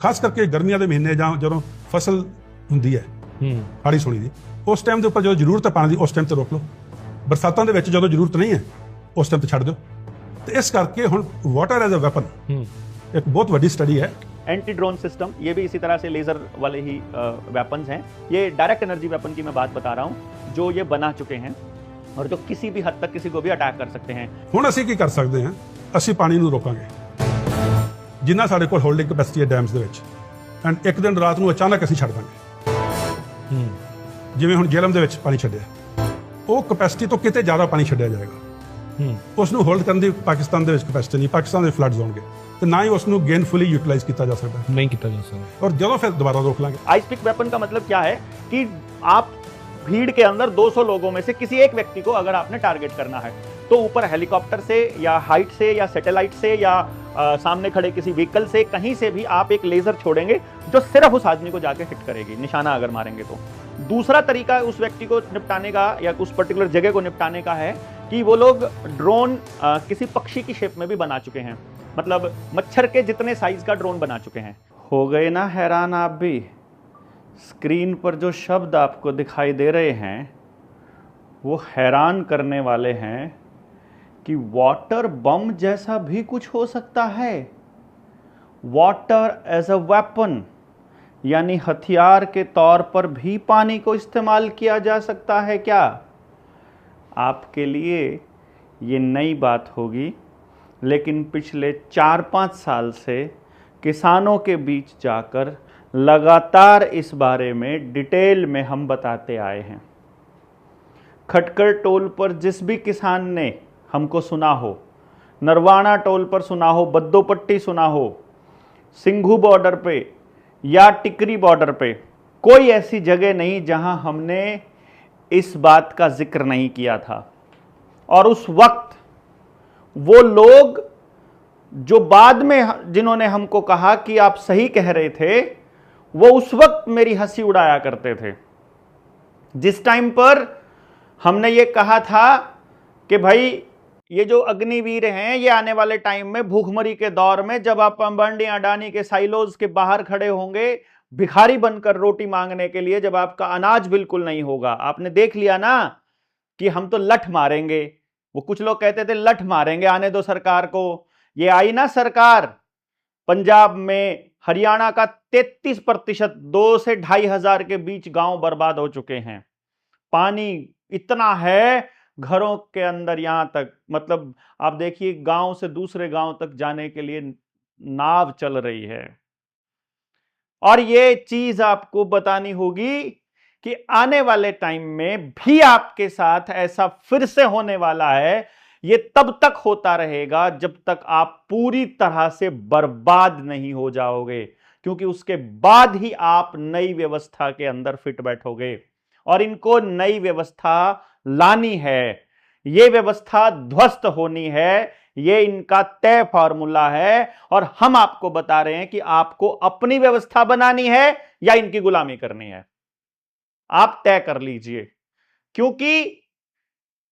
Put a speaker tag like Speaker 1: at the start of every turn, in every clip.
Speaker 1: ਖਾਸ ਕਰਕੇ ਗਰਮੀਆਂ ਦੇ ਮਹੀਨੇ ਜਾਂ ਜਦੋਂ ਫਸਲ ਹੁੰਦੀ ਹੈ ਹਾੜੀ ਸੋਣੀ ਦੀ, ਉਸ ਟਾਈਮ ਦੇ ਉੱਪਰ ਜਦੋਂ ਜ਼ਰੂਰਤ ਹੈ ਪਾਣੀ ਦੀ ਉਸ ਟਾਈਮ ਤੇ ਰੋਕ ਲਓ। ਬਰਸਾਤਾਂ ਦੇ ਵਿੱਚ ਜਦੋਂ ਜ਼ਰੂਰਤ ਨਹੀਂ ਹੈ ਉਸ ਟਾਈਮ ਤੇ ਛੱਡ ਦਿਓ। ਤੇ ਇਸ ਕਰਕੇ ਹੁਣ ਵਾਟਰ ਐਜ਼ ਅ ਵੈਪਨ एक बहुत बड़ी स्टडी है।
Speaker 2: एंटी ड्रोन सिस्टम, ये भी इसी तरह से लेजर वाले ही वेपन्स हैं। ये डायरेक्ट एनर्जी वेपन की मैं बात बता रहा हूँ जो ये बना चुके हैं और जो किसी भी हद तक किसी को भी अटैक कर सकते हैं।
Speaker 1: ਹੁਣ ਅਸੀਂ ਕੀ ਕਰ ਸਕਦੇ ਹਾਂ? ਅਸੀਂ ਪਾਣੀ ਨੂੰ ਰੋਕਾਂਗੇ ਜਿੰਨਾ ਸਾਡੇ ਕੋਲ ਹੋਲਡਿੰਗ ਕੈਪੈਸਿਟੀ ਹੈ ਡੈਮਸ ਦੇ ਵਿੱਚ, ਐਂਡ ਇੱਕ ਦਿਨ ਰਾਤ ਨੂੰ ਅਚਾਨਕ ਅਸੀਂ ਛੱਡ ਦਾਂਗੇ। ਜਿਵੇਂ ਹੁਣ ਜੇਲਮ ਦੇ ਵਿੱਚ ਪਾਣੀ ਛੱਡਿਆ, ਉਹ ਕੈਪੈਸਿਟੀ ਤੋਂ ਕਿਤੇ ਜ਼ਿਆਦਾ ਪਾਣੀ ਛੱਡਿਆ ਜਾਏਗਾ। ਉਸ ਨੂੰ ਹੋਲਡ ਕਰਨ ਦੀ ਪਾਕਿਸਤਾਨ ਦੇ ਵਿੱਚ ਕੈਪੈਸਿਟੀ ਨਹੀਂ, ਪਾਕਿਸਤਾਨ ਦੇ ਫਲੱਡਸ ਹੋਣਗੇ तो ना ही उसको गेनफुली यूटिलाइज किया जा सकता है,
Speaker 3: नहीं किया जा सकता।
Speaker 1: और जो फिर दोबारा रोक लेंगे।
Speaker 2: आइस पिक वेपन का मतलब क्या है कि आप भीड़ के अंदर 200 लोगों में से किसी एक व्यक्ति को अगर आपने टारगेट करना है तो ऊपर हेलीकॉप्टर से या हाइट से या सैटेलाइट से या सामने खड़े किसी व्हीकल से कहीं से भी आप एक लेजर छोड़ेंगे जो सिर्फ उस आदमी को जाके हिट करेगी, निशाना अगर मारेंगे तो। दूसरा तरीका उस व्यक्ति को निपटाने का या उस पर्टिकुलर जगह को निपटाने का है कि वो लोग ड्रोन किसी पक्षी की शेप में भी बना चुके हैं, मतलब मच्छर के जितने साइज का ड्रोन बना चुके हैं। हो गए ना हैरान आप भी? स्क्रीन पर जो शब्द आपको दिखाई दे रहे हैं वो हैरान करने वाले हैं कि वाटर बम जैसा भी कुछ हो सकता है। वाटर एज अ वेपन, यानी हथियार के तौर पर भी पानी को इस्तेमाल किया जा सकता है क्या? आपके लिए ये नई बात होगी, लेकिन पिछले 4-5 साल से किसानों के बीच जाकर लगातार इस बारे में डिटेल में हम बताते आए हैं। खटकर टोल पर जिस भी किसान ने हमको सुना हो, नरवाना टोल पर सुना हो, बद्दोपट्टी सुना हो, सिंघू बॉर्डर पे या टिकरी बॉर्डर पे, कोई ऐसी जगह नहीं जहां हमने इस बात का जिक्र नहीं किया था। और उस वक्त वो लोग जो बाद में जिन्होंने हमको कहा कि आप सही कह रहे थे, वो उस वक्त मेरी हंसी उड़ाया करते थे। जिस टाइम पर हमने ये कहा था कि भाई ये जो अग्निवीर हैं ये आने वाले टाइम में भूखमरी के दौर में जब आप अंबानी अडानी के साइलोज के बाहर खड़े होंगे भिखारी बनकर रोटी मांगने के लिए, जब आपका अनाज बिल्कुल नहीं होगा, आपने देख लिया ना कि हम तो लठ मारेंगे। वो कुछ लोग कहते थे लठ मारेंगे, आने दो सरकार को। ये आई ना सरकार, पंजाब में हरियाणा का 33%, 2 से 2,500 के बीच गांव बर्बाद हो चुके हैं। पानी इतना है घरों के अंदर, यहां तक मतलब आप देखिए गांव से दूसरे गांव तक जाने के लिए नाव चल रही है। और ये चीज आपको बतानी होगी कि आने वाले टाइम में भी आपके साथ ऐसा फिर से होने वाला है। ये तब तक होता रहेगा जब तक आप पूरी तरह से बर्बाद नहीं हो जाओगे, क्योंकि उसके बाद ही आप नई व्यवस्था के अंदर फिट बैठोगे। और इनको नई व्यवस्था लानी है, ये व्यवस्था ध्वस्त होनी है, ये इनका तय फॉर्मूला है। और हम आपको बता रहे हैं कि आपको अपनी व्यवस्था बनानी है या इनकी गुलामी करनी है, आप तय कर लीजिए। क्योंकि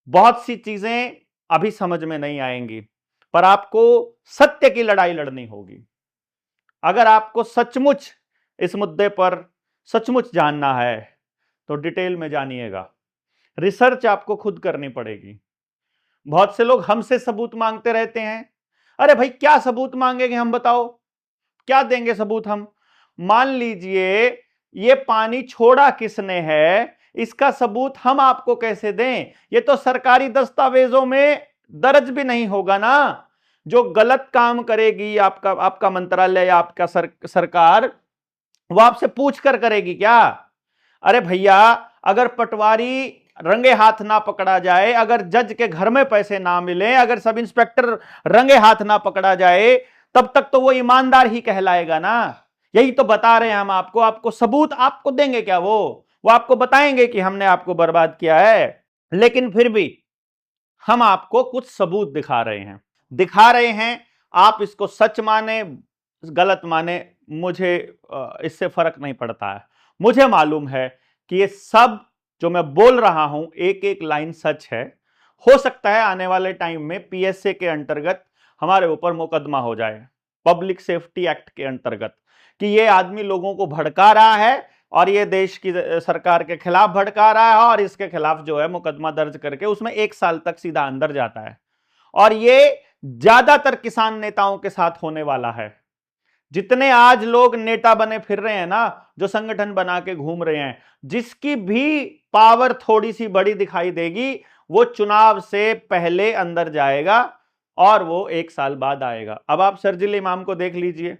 Speaker 2: बहुत सी चीजें अभी समझ में नहीं आएंगी, पर आपको सत्य की लड़ाई लड़नी होगी। अगर आपको सचमुच इस मुद्दे पर सचमुच जानना है तो डिटेल में जानिएगा। रिसर्च आपको खुद करनी पड़ेगी। बहुत से लोग हमसे सबूत मांगते रहते हैं। अरे भाई क्या सबूत मांगेंगे हम, बताओ क्या देंगे सबूत हम? मान लीजिए ये पानी छोड़ा किसने है, इसका सबूत हम आपको कैसे दें? ये तो सरकारी दस्तावेजों में दर्ज भी नहीं होगा ना। जो गलत काम करेगी आपका मंत्रालय या आपका सरकार, वो आपसे पूछ कर करेगी क्या? अरे भैया, अगर पटवारी रंगे हाथ ना पकड़ा जाए, अगर जज के घर में पैसे ना मिले, अगर सब इंस्पेक्टर रंगे हाथ ना पकड़ा जाए, तब तक तो वो ईमानदार ही कहलाएगा ना। यही तो बता रहे हैं हम आपको। आपको सबूत आपको देंगे क्या? वो आपको बताएंगे कि हमने आपको बर्बाद किया है, लेकिन फिर भी हम आपको कुछ सबूत दिखा रहे हैं। आप इसको सच माने गलत माने, मुझे इससे फर्क नहीं पड़ता है। मुझे मालूम है कि ये सब जो मैं बोल रहा हूं एक एक लाइन सच है। हो सकता है आने वाले टाइम में पीएसए के अंतर्गत हमारे ऊपर मुकदमा हो जाए, पब्लिक सेफ्टी एक्ट के अंतर्गत, कि ये आदमी लोगों को भड़का रहा है और ये देश की सरकार के खिलाफ भड़का रहा है और इसके खिलाफ जो है मुकदमा दर्ज करके उसमें 1 साल तक सीधा अंदर जाता है। और ये ज्यादातर किसान नेताओं के साथ होने वाला है। जितने आज लोग नेता बने फिर रहे हैं ना, जो संगठन बना के घूम रहे हैं, जिसकी भी पावर थोड़ी सी बड़ी दिखाई देगी वो चुनाव से पहले अंदर जाएगा और वो 1 साल बाद आएगा। अब आप शर्जील इमाम को देख लीजिए।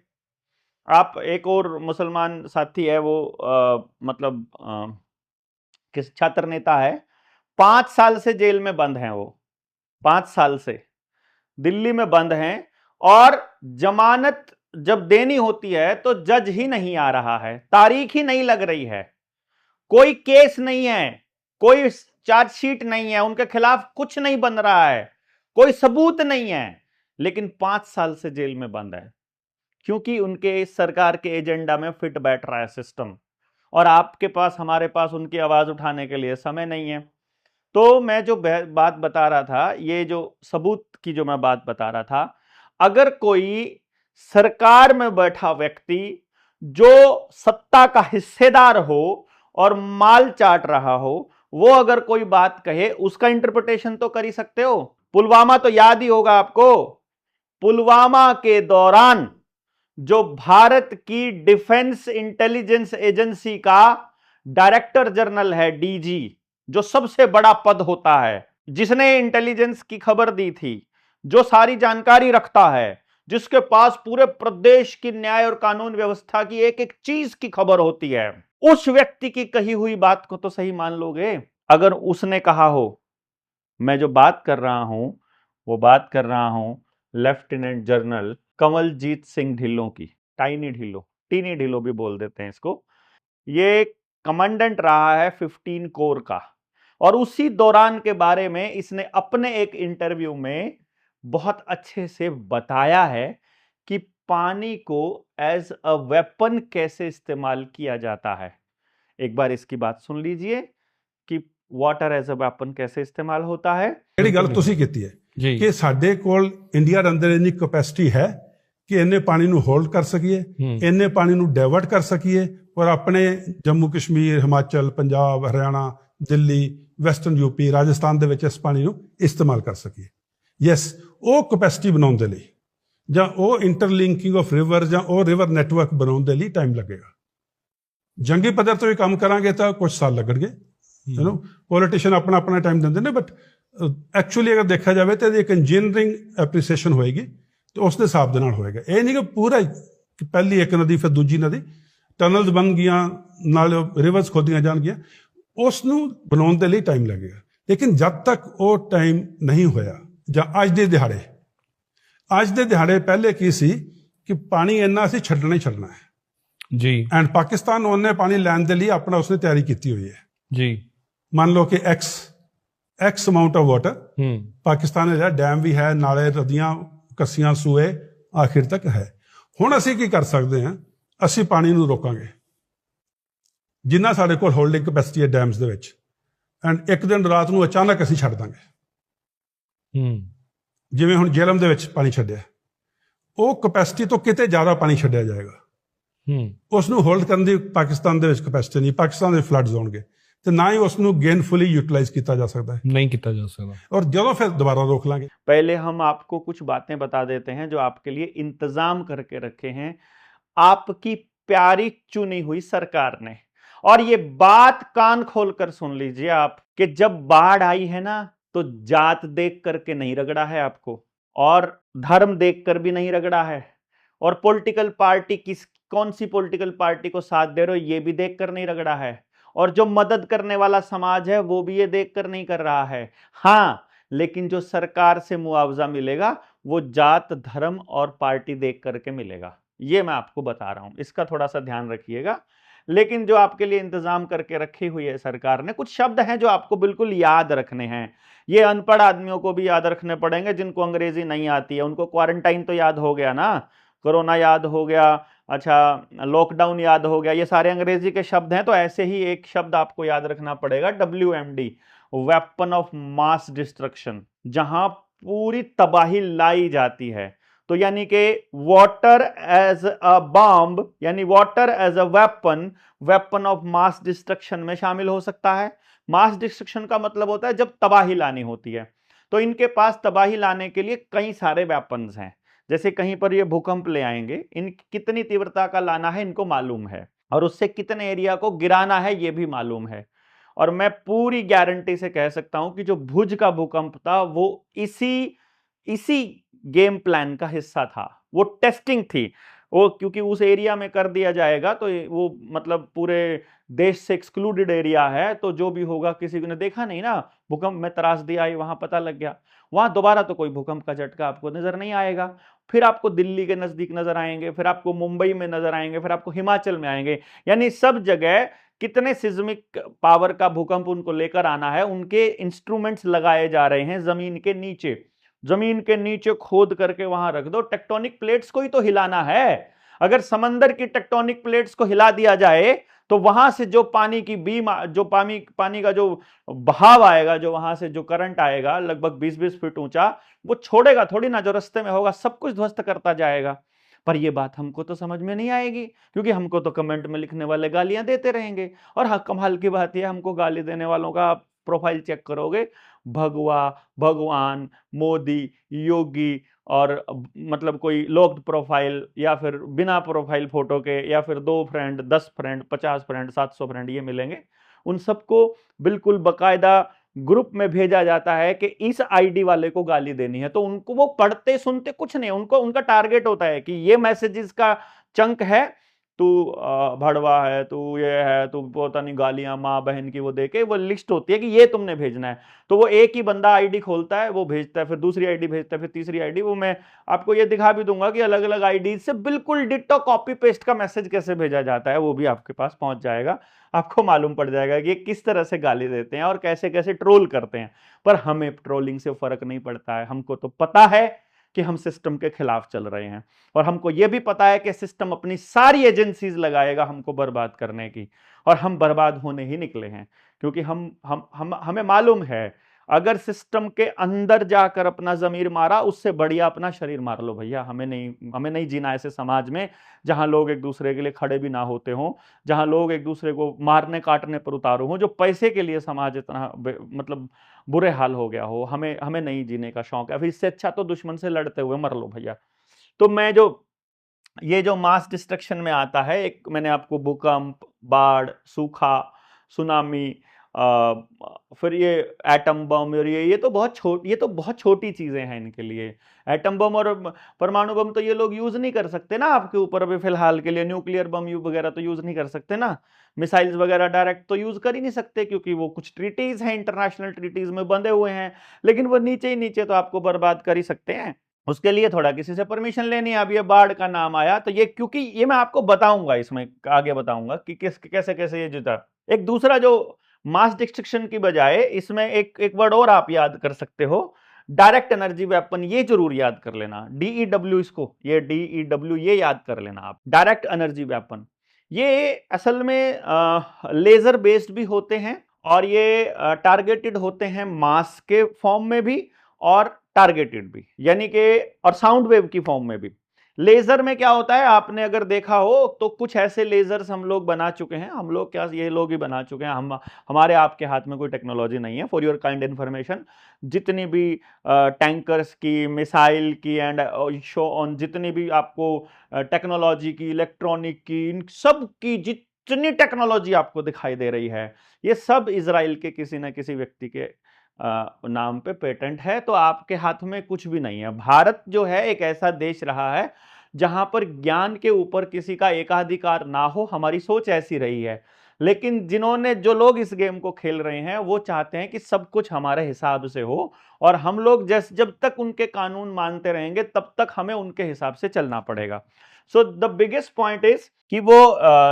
Speaker 2: आप एक और मुसलमान साथी है वो किस छात्र नेता है, 5 साल से जेल में बंद हैं वो, 5 साल से दिल्ली में बंद हैं और जमानत जब देनी होती है तो जज ही नहीं आ रहा है, तारीख ही नहीं लग रही है, कोई केस नहीं है, कोई चार्जशीट नहीं है, उनके खिलाफ कुछ नहीं बन रहा है, कोई सबूत नहीं है, लेकिन 5 साल से जेल में बंद है क्योंकि उनके सरकार के एजेंडा में फिट बैठ रहा है सिस्टम। और आपके पास, हमारे पास उनकी आवाज उठाने के लिए समय नहीं है। तो मैं जो बात बता रहा था, ये जो सबूत की जो मैं बात बता रहा था, अगर कोई सरकार में बैठा व्यक्ति जो सत्ता का हिस्सेदार हो और माल चाट रहा हो, वो अगर कोई बात कहे, उसका इंटरप्रिटेशन तो कर ही सकते हो। पुलवामा तो याद ही होगा आपको। पुलवामा के दौरान जो भारत की डिफेंस इंटेलिजेंस एजेंसी का डायरेक्टर जनरल है, डीजी, जो सबसे बड़ा पद होता है, जिसने इंटेलिजेंस की खबर दी थी, जो सारी जानकारी रखता है, जिसके पास पूरे प्रदेश की न्याय और कानून व्यवस्था की एक एक चीज की खबर होती है, उस व्यक्ति की कही हुई बात को तो सही मान लोगे? अगर उसने कहा हो, मैं जो बात कर रहा हूं वो बात कर रहा हूं लेफ्टिनेंट जनरल कंवलजीत सिंह ढिल्लों की, टीनी ढिल्लों भी बोल देते हैं इसको। ये कमांडेंट रहा है 15 कोर का, और उसी दौरान के बारे में इसने अपने एक इंटरव्यू में बहुत अच्छे से बताया है कि पानी को एज अ वेपन कैसे इस्तेमाल किया जाता है। एक बार इसकी बात सुन लीजिए कि वाटर एज अ वेपन कैसे इस्तेमाल होता है।
Speaker 1: ਜਿਹੜੀ ਗੱਲ ਤੁਸੀਂ ਕੀਤੀ ਹੈ ਕਿ ਸਾਡੇ ਕੋਲ ਇੰਡੀਆ ਦੇ ਅੰਦਰ ਇੰਨੀ ਕੈਪੈਸਿਟੀ ਹੈ ਕਿ ਇੰਨੇ ਪਾਣੀ ਨੂੰ ਹੋਲਡ ਕਰ ਸਕੀਏ, ਇੰਨੇ ਪਾਣੀ ਨੂੰ ਡਾਇਵਰਟ ਕਰ ਸਕੀਏ ਔਰ ਆਪਣੇ ਜੰਮੂ ਕਸ਼ਮੀਰ, ਹਿਮਾਚਲ, ਪੰਜਾਬ, ਹਰਿਆਣਾ, ਦਿੱਲੀ, ਵੈਸਟਰਨ ਯੂਪੀ, ਰਾਜਸਥਾਨ ਦੇ ਵਿੱਚ ਇਸ ਪਾਣੀ ਨੂੰ ਇਸਤੇਮਾਲ ਕਰ ਸਕੀਏ। ਯੈਸ, ਉਹ ਕੈਪੈਸਿਟੀ ਬਣਾਉਣ ਦੇ ਲਈ ਜਾਂ ਉਹ ਇੰਟਰਲਿੰਕਿੰਗ ਆਫ ਰਿਵਰ ਜਾਂ ਉਹ ਰਿਵਰ ਨੈਟਵਰਕ ਬਣਾਉਣ ਦੇ ਲਈ ਟਾਈਮ ਲੱਗੇਗਾ। ਜੰਗੀ ਪੱਧਰ ਤੇ ਵੀ ਕੰਮ ਕਰਾਂਗੇ ਤਾਂ ਕੁਝ ਸਾਲ ਲੱਗਣਗੇ। ਪੋਲੀਟੀਸ਼ੀਅਨ ਆਪਣਾ ਆਪਣਾ ਟਾਈਮ ਦਿੰਦੇ ਨੇ, ਬਟ ਐਕਚੁਅਲੀ ਅਗਰ ਦੇਖਿਆ ਜਾਵੇ ਤਾਂ ਇੱਕ ਇੰਜੀਨੀਅਰਿੰਗ ਐਪਰੀਸੀਏਸ਼ਨ ਹੋਏਗੀ ਤੇ ਉਸ ਦੇ ਹਿਸਾਬ ਦੇ ਨਾਲ ਹੋਏਗਾ। ਇਹ ਨਹੀਂ ਕਿ ਪੂਰਾ ਪਹਿਲੀ ਇੱਕ ਨਦੀ ਫਿਰ ਦੂਜੀ ਨਦੀ, ਟਨਲਸ ਬਣ ਗਈਆਂ, ਨਾਲ ਰਿਵਰਸ ਖੋਦੀਆਂ ਜਾਣਗੀਆਂ, ਉਸ ਨੂੰ ਬਣਾਉਣ ਦੇ ਲਈ ਟਾਈਮ ਲੱਗੇਗਾ। ਲੇਕਿਨ ਜਦ ਤੱਕ ਉਹ ਟਾਈਮ ਨਹੀਂ ਹੋਇਆ, ਜਾਂ ਅੱਜ ਦੇ ਦਿਹਾੜੇ ਪਹਿਲੇ ਕੀ ਸੀ ਕਿ ਪਾਣੀ ਇੰਨਾ ਅਸੀਂ ਛੱਡਣਾ ਹੀ ਛੱਡਣਾ ਹੈ ਜੀ, ਐਂਡ ਪਾਕਿਸਤਾਨ ਉਹਨੇ ਪਾਣੀ ਲੈਣ ਦੇ ਲਈ ਆਪਣਾ ਉਸਨੇ ਤਿਆਰੀ ਕੀਤੀ ਹੋਈ ਹੈ ਜੀ। ਮੰਨ ਲਓ ਕਿ x amount of water Pakistan ਦਾ ਡੈਮ ਵੀ ਹੈ, ਨਾਲੇ ਨਦੀਆਂ, ਕੱਸੀਆਂ, ਸੂਏ ਆਖਿਰ ਤੱਕ ਹੈ। ਹੁਣ ਅਸੀਂ ਕੀ ਕਰ ਸਕਦੇ ਹਾਂ? ਅਸੀਂ ਪਾਣੀ ਨੂੰ ਰੋਕਾਂਗੇ ਜਿੰਨਾ ਸਾਡੇ ਕੋਲ ਹੋਲਡਿੰਗ ਕੈਪੈਸਿਟੀ ਹੈ ਡੈਮਸ ਦੇ ਵਿੱਚ, ਐਂਡ ਇੱਕ ਦਿਨ ਰਾਤ ਨੂੰ ਅਚਾਨਕ ਅਸੀਂ ਛੱਡ ਦਾਂਗੇ। ਜਿਵੇਂ ਹੁਣ ਜੇਹਲਮ ਦੇ ਵਿੱਚ ਪਾਣੀ ਛੱਡਿਆ, ਉਹ ਕੈਪੈਸਿਟੀ ਤੋਂ ਕਿਤੇ ਜ਼ਿਆਦਾ ਪਾਣੀ ਛੱਡਿਆ ਜਾਏਗਾ। ਉਸ ਨੂੰ ਹੋਲਡ ਕਰਨ ਦੀ ਪਾਕਿਸਤਾਨ ਦੇ ਵਿੱਚ ਕੈਪੈਸਿਟੀ ਨਹੀਂ, ਪਾਕਿਸਤਾਨ ਦੇ ਫਲੱਡਸ ਆਉਣਗੇ ਤੇ ਨਾ ਹੀ ਉਸ ਨੂੰ ਗੇਨਫੁਲੀ यूटिलाइज किया जा सकता है, नहीं किया जा सकता, और जब फिर दोबारा रोक लांगे।
Speaker 2: पहले हम आपको कुछ बातें बता देते हैं जो आपके लिए इंतजाम करके रखे हैं आपकी प्यारी चुनी हुई सरकार ने। और ये बात कान खोलकर सुन लीजिए आप कि जब बाढ़ आई है ना, तो जात देख करके नहीं रगड़ा है आपको, और धर्म देखकर भी नहीं रगड़ा है, और पॉलिटिकल पार्टी कौन सी पॉलिटिकल पार्टी को साथ दे रहे हो ये भी देखकर नहीं रगड़ा है, और जो मदद करने वाला समाज है वो भी ये देखकर नहीं कर रहा है। हाँ, लेकिन जो सरकार से मुआवजा मिलेगा वो जात, धर्म और पार्टी देख करके मिलेगा। ये मैं आपको बता रहा हूं, इसका थोड़ा सा ध्यान रखिएगा। लेकिन जो आपके लिए इंतजाम करके रखी हुई है सरकार ने, कुछ शब्द हैं जो आपको बिल्कुल याद रखने हैं। ये अनपढ़ आदमियों को भी याद रखने पड़ेंगे, जिनको अंग्रेजी नहीं आती है। उनको क्वारंटाइन तो याद हो गया ना, कोरोना याद हो गया, अच्छा लॉकडाउन याद हो गया, ये सारे अंग्रेजी के शब्द हैं। तो ऐसे ही एक शब्द आपको याद रखना पड़ेगा, WMD, weapon of mass destruction, जहां पूरी तबाही लाई जाती है, तो यानी कि वाटर एज अ बॉम्ब, यानी water as a weapon, weapon of mass destruction में शामिल हो सकता है। मास डिस्ट्रक्शन का मतलब होता है जब तबाही लानी होती है, तो इनके पास तबाही लाने के लिए कई सारे वेपन्स हैं। जैसे कहीं पर ये भूकंप ले आएंगे, इन कितनी तीव्रता का लाना है इनको मालूम है, और उससे कितने एरिया को गिराना है ये भी मालूम है। और मैं पूरी गारंटी से कह सकता हूं कि जो भुज का भूकंप था वो इसी इसी गेम प्लान का हिस्सा था, वो टेस्टिंग थी। वो क्योंकि उस एरिया में कर दिया जाएगा तो वो मतलब पूरे देश से एक्सक्लूडेड एरिया है, तो जो भी होगा किसी ने देखा नहीं ना, भूकंप में त्रासदी आई, वहां पता लग गया, वहां दोबारा तो कोई भूकंप का झटका आपको नजर नहीं आएगा। फिर आपको दिल्ली के नजदीक नजर आएंगे, फिर आपको मुंबई में नजर आएंगे, फिर आपको हिमाचल में आएंगे, यानी सब जगह कितने सिज्मिक पावर का भूकंप उनको लेकर आना है, उनके इंस्ट्रूमेंट्स लगाए जा रहे हैं जमीन के नीचे। जमीन के नीचे खोद करके वहां रख दो, टेक्टोनिक प्लेट्स को ही तो हिलाना है। अगर समंदर की टेक्टोनिक प्लेट्स को हिला दिया जाए तो वहां से जो पानी की बीम, जो पानी का जो बहाव आएगा, जो वहां से जो करंट आएगा लगभग 20-20 फीट ऊंचा, वो छोड़ेगा थोड़ी ना, जो रास्ते में होगा सब कुछ ध्वस्त करता जाएगा। पर ये बात हमको तो समझ में नहीं आएगी, क्योंकि हमको तो कमेंट में लिखने वाले गालियां देते रहेंगे। और हाँ, कमाल की बात यह, हमको गाली देने वालों का प्रोफाइल चेक करोगे, भगवा, भगवान, मोदी, योगी, और मतलब कोई लॉक्ड प्रोफाइल या फिर बिना प्रोफाइल फोटो के, या फिर 2 फ्रेंड, 10 फ्रेंड, 50 फ्रेंड, 700 फ्रेंड, ये मिलेंगे। उन सबको बिल्कुल बकायदा ग्रुप में भेजा जाता है कि इस आईडी वाले को गाली देनी है, तो उनको वो पढ़ते सुनते कुछ नहीं, उनको उनका टारगेट होता है कि ये मैसेजेस का चंक है, तू भड़वा है, तू ये है, तू पता नहीं गालियां माँ बहन की, वो देके वो लिस्ट होती है कि ये तुमने भेजना है। तो वो एक ही बंदा आईडी खोलता है, वो भेजता है, फिर दूसरी आईडी भेजता है, फिर तीसरी आईडी। वो मैं आपको ये दिखा भी दूंगा कि अलग अलग आईडी से बिल्कुल डिट्टो कॉपी पेस्ट का मैसेज कैसे भेजा जाता है, वो भी आपके पास पहुंच जाएगा। आपको मालूम पड़ जाएगा कि ये किस तरह से गाली देते हैं और कैसे कैसे ट्रोल करते हैं। पर हमें ट्रोलिंग से फर्क नहीं पड़ता है, हमको तो पता है कि हम सिस्टम के खिलाफ चल रहे हैं, और हमको यह भी पता है कि सिस्टम अपनी सारी एजेंसीज लगाएगा हमको बर्बाद करने की, और हम बर्बाद होने ही निकले हैं। क्योंकि हमें मालूम है, अगर सिस्टम के अंदर जाकर अपना जमीर मारा, उससे बढ़िया अपना शरीर मार लो भैया। हमें नहीं जीना ऐसे समाज में जहां लोग एक दूसरे के लिए खड़े भी ना होते हों, जहां लोग एक दूसरे को मारने काटने पर उतारू हों, जो पैसे के लिए समाज इतना मतलब बुरे हाल हो गया हो। हमें नहीं जीने का शौक है। अभी इससे अच्छा तो दुश्मन से लड़ते हुए मर लो भैया। तो मैं ये जो मास डिस्ट्रक्शन में आता है, एक मैंने आपको भूकंप, बाढ़, सूखा, सुनामी, फिर ये एटम बम, और ये तो बहुत छोटी चीजें हैं इनके लिए। एटम बम और परमाणु बम तो ये लोग यूज नहीं कर सकते ना आपके ऊपर अभी फिलहाल के लिए। न्यूक्लियर बम वगैरह तो यूज नहीं कर सकते ना, मिसाइल्स वगैरह डायरेक्ट तो यूज कर ही नहीं सकते, क्योंकि वो कुछ ट्रीटीज हैं, इंटरनेशनल ट्रीटीज में बंधे हुए हैं। लेकिन वो नीचे ही नीचे तो आपको बर्बाद कर ही सकते हैं, उसके लिए थोड़ा किसी से परमिशन लेनी है। अब ये बाढ़ का नाम आया तो ये, क्योंकि ये मैं आपको बताऊंगा, इसमें आगे बताऊंगा कि कैसे कैसे ये जुटा। एक दूसरा जो मास डिस्ट्रक्शन की बजाय, इसमें एक वर्ड और आप याद कर सकते हो, डायरेक्ट एनर्जी वेपन। ये जरूर याद कर लेना, DEW, इसको ये DEW ये याद कर लेना आप, डायरेक्ट एनर्जी वेपन। ये असल में लेजर बेस्ड भी होते हैं, और ये टारगेटेड होते हैं मास के फॉर्म में भी, और टारगेटेड भी, यानी कि और साउंड वेव की फॉर्म में भी। लेजर में क्या होता है, आपने अगर देखा हो तो कुछ ऐसे लेजर्स हम लोग बना चुके हैं, हम लोग क्या, ये लोग ही बना चुके हैं, हमारे आपके हाथ में कोई टेक्नोलॉजी नहीं है। फॉर योर काइंड इन्फॉर्मेशन, जितनी भी टैंकर्स की, मिसाइल की, एंड शो ऑन, जितनी भी आपको टेक्नोलॉजी की, इलेक्ट्रॉनिक की, इन सब की जितनी टेक्नोलॉजी आपको दिखाई दे रही है, ये सब इजराइल के किसी न किसी व्यक्ति के नाम पे पेटेंट है। तो आपके हाथ में कुछ भी नहीं है। भारत जो है एक ऐसा देश रहा है जहां पर ज्ञान के ऊपर किसी का एकाधिकार ना हो, हमारी सोच ऐसी रही है। लेकिन जो लोग इस गेम को खेल रहे हैं, वो चाहते हैं कि सब कुछ हमारे हिसाब से हो, और हम लोग जब तक उनके कानून मानते रहेंगे तब तक हमें उनके हिसाब से चलना पड़ेगा। So the biggest point is कि वो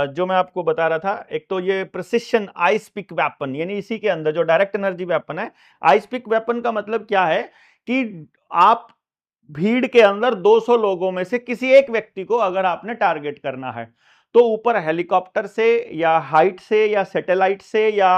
Speaker 2: जो मैं आपको बता रहा था, एक तो ये प्रिसिशन आइस पिक वेपन, यानी इसी के अंदर जो डायरेक्ट एनर्जी वेपन है। आइस पिक वेपन का मतलब क्या है कि आप भीड़ के अंदर 200 लोगों में से किसी एक व्यक्ति को अगर आपने टारगेट करना है, तो ऊपर हेलीकॉप्टर से या हाइट से या सैटेलाइट से या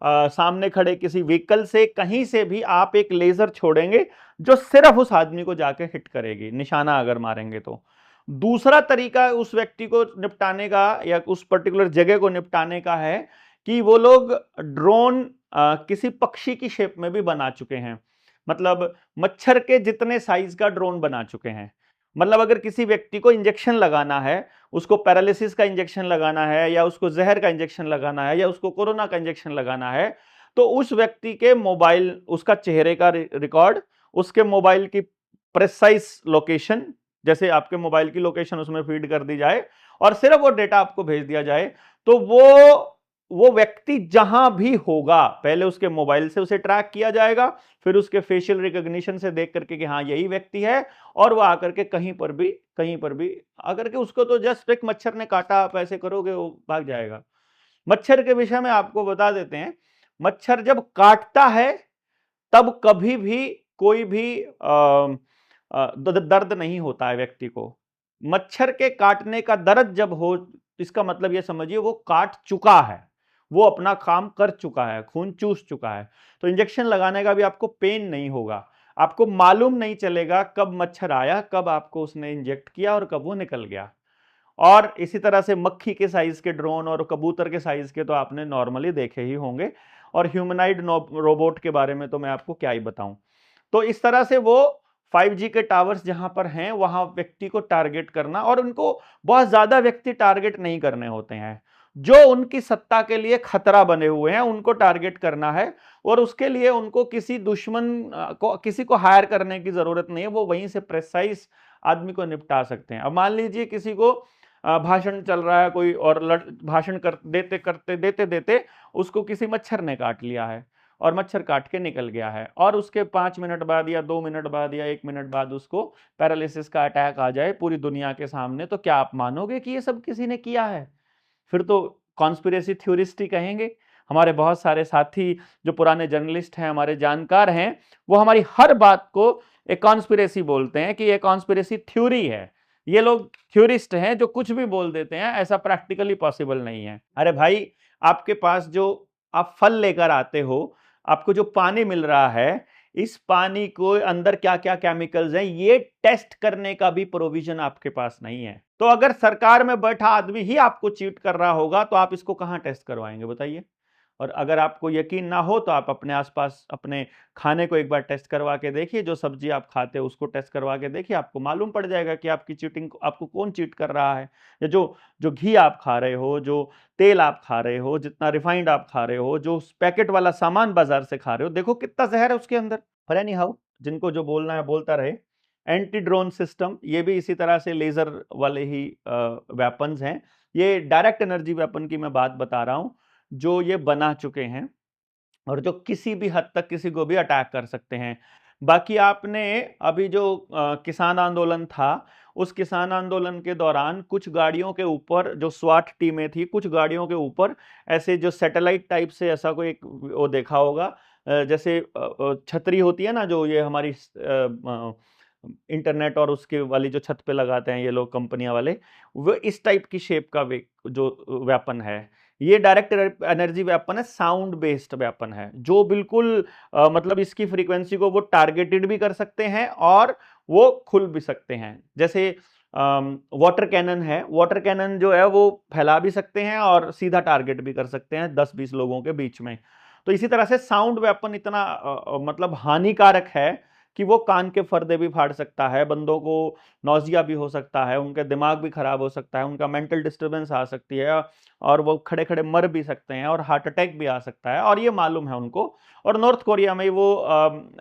Speaker 2: सामने खड़े किसी व्हीकल से, कहीं से भी आप एक लेजर छोड़ेंगे जो सिर्फ उस आदमी को जाके हिट करेगी, निशाना अगर मारेंगे तो। दूसरा तरीका उस व्यक्ति को निपटाने का या उस पर्टिकुलर जगह को निपटाने का है कि वो लोग ड्रोन किसी पक्षी की शेप में भी बना चुके हैं, मतलब मच्छर के जितने साइज का ड्रोन बना चुके हैं। मतलब अगर किसी व्यक्ति को इंजेक्शन लगाना है, उसको पैरालिसिस का इंजेक्शन लगाना है या उसको जहर का इंजेक्शन लगाना है या उसको कोरोना का इंजेक्शन लगाना है, तो उस व्यक्ति के मोबाइल, उसका चेहरे का रिकॉर्ड, उसके मोबाइल की प्रेसाइज लोकेशन, जैसे आपके मोबाइल की लोकेशन उसमें फीड कर दी जाए और सिर्फ वो डेटा आपको भेज दिया जाए, तो वो व्यक्ति जहां भी होगा पहले उसके मोबाइल से उसे ट्रैक किया जाएगा, फिर उसके फेशियल रिकॉग्निशन से देख करके कि हाँ यही व्यक्ति है, और वो आकर के कहीं पर भी आकर के उसको तो जस्ट एक मच्छर ने काटा, आप ऐसे करोगे वो भाग जाएगा। मच्छर के विषय में आपको बता देते हैं, मच्छर जब काटता है तब कभी भी कोई भी दर्द नहीं होता है व्यक्ति को। मच्छर के काटने का दर्द जब हो, इसका मतलब ये समझिए वो काट चुका है, वो अपना काम कर चुका है, खून चूस चुका है। तो इंजेक्शन लगाने का भी आपको पेन नहीं होगा, आपको मालूम नहीं चलेगा कब मच्छर आया, कब आपको उसने इंजेक्ट किया और कब वो निकल गया। और इसी तरह से मक्खी के साइज के ड्रोन और कबूतर के साइज के तो आपने नॉर्मली देखे ही होंगे, और ह्यूमनाइड रोबोट के बारे में तो मैं आपको क्या ही बताऊं। तो इस तरह से वो 5G के टावर्स जहां पर हैं वहां व्यक्ति को टारगेट करना, और उनको बहुत ज्यादा व्यक्ति टारगेट नहीं करने होते हैं, जो उनकी सत्ता के लिए खतरा बने हुए हैं उनको टारगेट करना है, और उसके लिए उनको किसी दुश्मन को, किसी को हायर करने की जरूरत नहीं है, वो वहीं से प्रेसाइज आदमी को निपटा सकते हैं। अब मान लीजिए किसी को भाषण चल रहा है कोई, और भाषण कर देते देते उसको किसी मच्छर ने काट लिया है, और मच्छर काट के निकल गया है, और उसके 5 मिनट बाद या 2 मिनट बाद या 1 मिनट बाद उसको पैरालिसिस का अटैक आ जाए पूरी दुनिया के सामने, तो क्या आप मानोगे कि ये सब किसी ने किया है? फिर तो कॉन्स्पिरेसी थ्योरिस्ट ही कहेंगे। हमारे बहुत सारे साथी जो पुराने जर्नलिस्ट हैं, हमारे जानकार हैं, वो हमारी हर बात को एक कॉन्स्पिरेसी बोलते हैं कि ये कॉन्स्पिरेसी थ्योरी है, ये लोग थ्योरिस्ट हैं जो कुछ भी बोल देते हैं, ऐसा प्रैक्टिकली पॉसिबल नहीं है। अरे भाई, आपके पास जो आप फल लेकर आते हो, आपको जो पानी मिल रहा है, इस पानी को अंदर क्या क्या केमिकल्स हैं ये टेस्ट करने का भी प्रोविजन आपके पास नहीं है। तो अगर सरकार में बैठा आदमी ही आपको चीट कर रहा होगा तो आप इसको कहां टेस्ट करवाएंगे बताइए? और अगर आपको यकीन ना हो तो आप अपने आसपास अपने खाने को एक बार टेस्ट करवा के देखिए, जो सब्जी आप खाते हो उसको टेस्ट करवा के देखिए, आपको मालूम पड़ जाएगा कि आपकी चीटिंग, आपको कौन चीट कर रहा है। या जो जो घी आप खा रहे हो, जो तेल आप खा रहे हो, जितना रिफाइंड आप खा रहे हो, जो पैकेट वाला सामान बाजार से खा रहे हो, देखो कितना जहर है उसके अंदर। पर एनी हाउ, जिनको जो बोलना है बोलता रहे। एंटी ड्रोन सिस्टम, ये भी इसी तरह से लेजर वाले ही वेपन्स हैं। ये डायरेक्ट एनर्जी वेपन की मैं बात बता रहा हूं, जो ये बना चुके हैं और जो किसी भी हद तक किसी को भी अटैक कर सकते हैं। बाकी आपने अभी जो किसान आंदोलन था, उस किसान आंदोलन के दौरान कुछ गाड़ियों के ऊपर जो स्वाट टीमें थी, कुछ गाड़ियों के ऊपर ऐसे जो सैटेलाइट टाइप से ऐसा कोई एक वो देखा होगा, जैसे छतरी होती है ना, जो ये हमारी इंटरनेट और उसके वाली जो छत पे लगाते हैं ये लोग कंपनियां वाले, वो इस टाइप की शेप का जो वेपन है, ये डायरेक्ट एनर्जी वेपन है, साउंड बेस्ड वेपन है, जो बिल्कुल मतलब इसकी फ्रीक्वेंसी को वो टारगेटेड भी कर सकते हैं और वो खुल भी सकते हैं। जैसे वाटर कैनन है, वाटर कैनन जो है वो फैला भी सकते हैं और सीधा टारगेट भी कर सकते हैं 10-20 लोगों के बीच में। तो इसी तरह से साउंड वेपन इतना मतलब हानिकारक है कि वो कान के पर्दे भी फाड़ सकता है, बंदों को नौजिया भी हो सकता है, उनका दिमाग भी खराब हो सकता है, उनका मेंटल डिस्टर्बेंस आ सकती है, और वो खड़े खड़े मर भी सकते हैं, और हार्ट अटैक भी आ सकता है, और ये मालूम है उनको। और नॉर्थ कोरिया में वो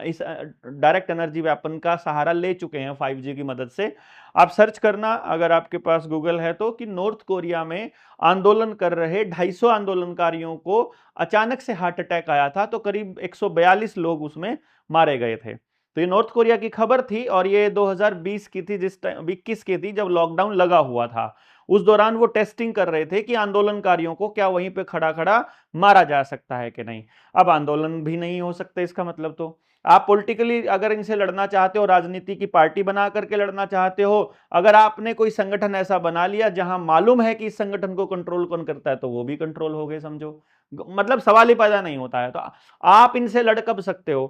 Speaker 2: इस डायरेक्ट एनर्जी वेपन का सहारा ले चुके हैं 5G की मदद से। आप सर्च करना अगर आपके पास गूगल है तो, कि नॉर्थ कोरिया में आंदोलन कर रहे 250 आंदोलनकारियों को अचानक से हार्ट अटैक आया था, तो करीब 142 लोग उसमें मारे गए थे। तो ये नॉर्थ कोरिया की खबर थी, और ये 2020 की थी, जिस टाइम 21 की थी जब लॉकडाउन लगा हुआ था। उस दौरान वो टेस्टिंग कर रहे थे कि आंदोलनकारियों को क्या वहीं पे खड़ा खड़ा मारा जा सकता है कि नहीं। अब आंदोलन भी नहीं हो सकते इसका मतलब, तो आप पॉलिटिकली अगर इनसे लड़ना चाहते हो, राजनीति की पार्टी बना करके लड़ना चाहते हो, अगर आपने कोई संगठन ऐसा बना लिया जहां मालूम है कि इस संगठन को कंट्रोल कौन करता है, तो वो भी कंट्रोल हो गए समझो। मतलब सवाल ही पैदा नहीं होता है। तो आप इनसे लड़ कब सकते हो?